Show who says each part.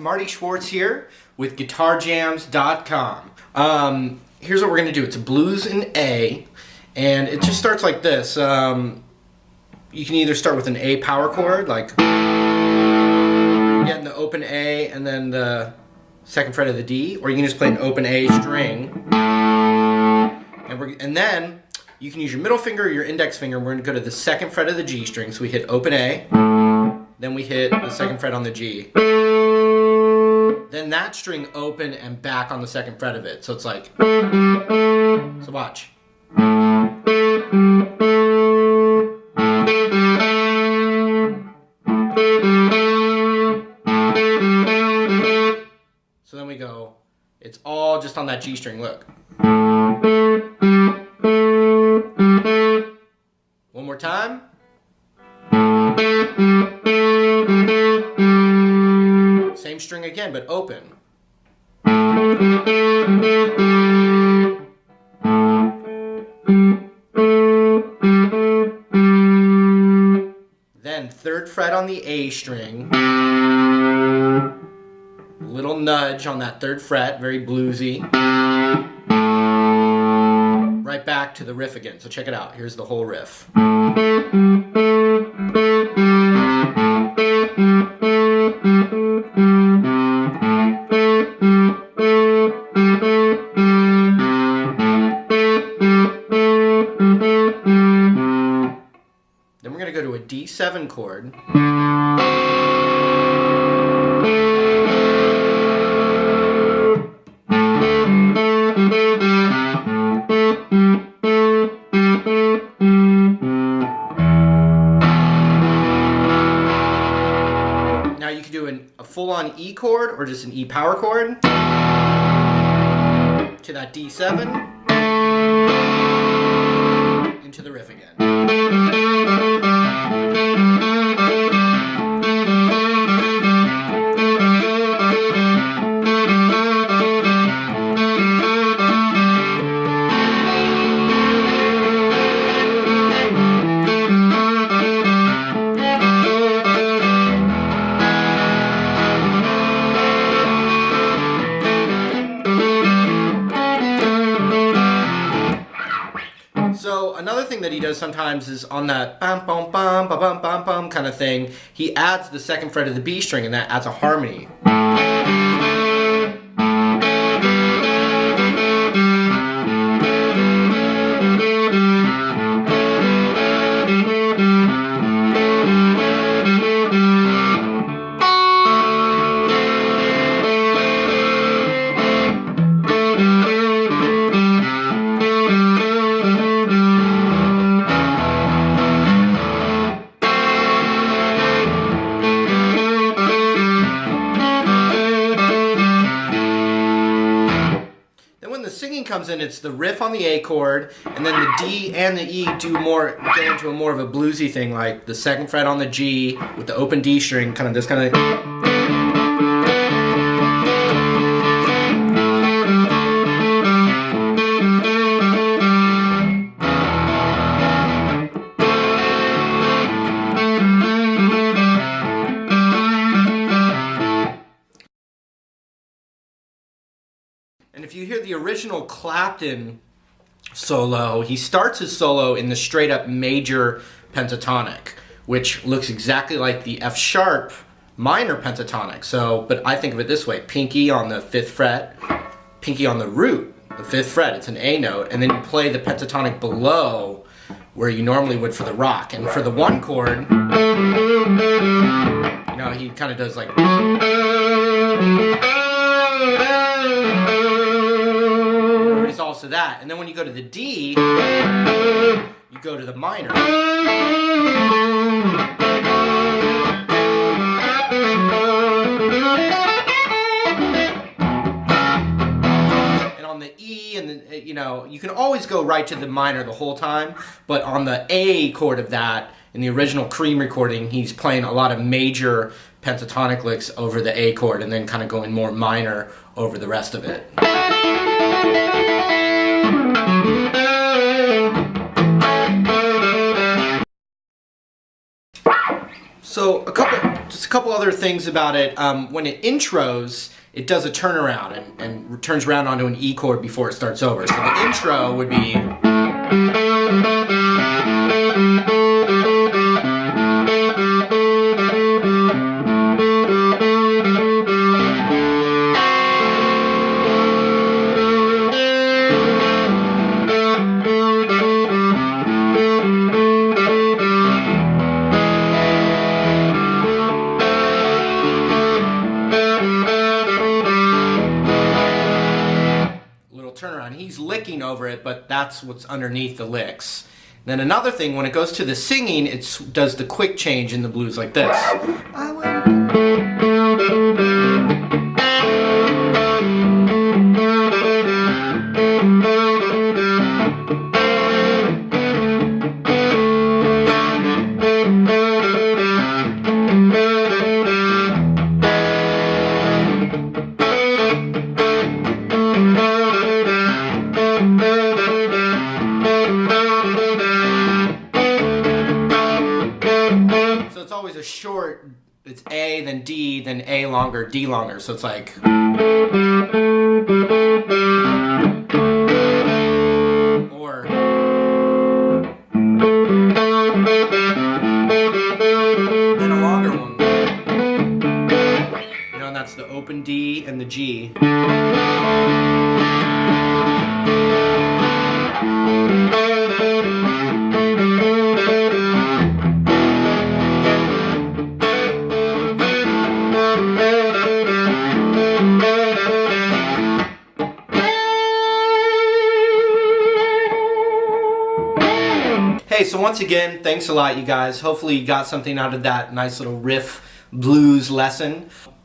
Speaker 1: Marty Schwartz here with GuitarJams.com. Here's what we're going to do. It's a blues in A, and it just starts like this. You can either start with an A power chord, like getting the open A and then the second fret of the D, or you can just play an open A string. And then you can use your middle finger or your index finger. We're going to go to the second fret of the G string. So we hit open A, then we hit the second fret on the G. Then that string open and back on the second fret of it. So it's like, so watch. So then we go, it's all just on that G string, look. One more time. Same string again, but open. Then third fret on the A string. Little nudge on that third fret, very bluesy. Right back to the riff again. So check it out. Here's the whole riff. Then we're going to go to a D7 chord. Now you can do a full-on E chord or just an E power chord to that D7 into the riff again. So another thing that he does sometimes is on that bum bum bum bum bum bum bum kind of thing, he adds the second fret of the B string, and that adds a harmony. When the singing comes in, it's the riff on the A chord, and then the D and the E go into a more of a bluesy thing, like the second fret on the G with the open D string, kind of this kind of. And if you hear the original Clapton solo, he starts his solo in the straight up major pentatonic, which looks exactly like the F sharp minor pentatonic. So, but I think of it this way: pinky on the 5th fret, pinky on the root, the 5th fret, it's an A note, and then you play the pentatonic below where you normally would for the rock. And for the one chord, you know, he kind of does like. Resolves to that, and then when you go to the D, you go to the minor. And on the E, and the, you know, you can always go right to the minor the whole time, but on the A chord of that, in the original Cream recording, he's playing a lot of major pentatonic licks over the A chord, and then kind of going more minor over the rest of it. So a couple Just a couple other things about it. When it intros, it does a turnaround and turns around onto an E chord before it starts over. So the intro would be... turnaround. He's licking over it, but that's what's underneath the licks. Then another thing, when it goes to the singing, it does the quick change in the blues like this. So it's always a short, it's A, then D, then A longer, D longer. So it's like... Or... Then a longer one. You know, and that's the open D and the G. Hey, so once again, thanks a lot, you guys. Hopefully you got something out of that nice little riff blues lesson.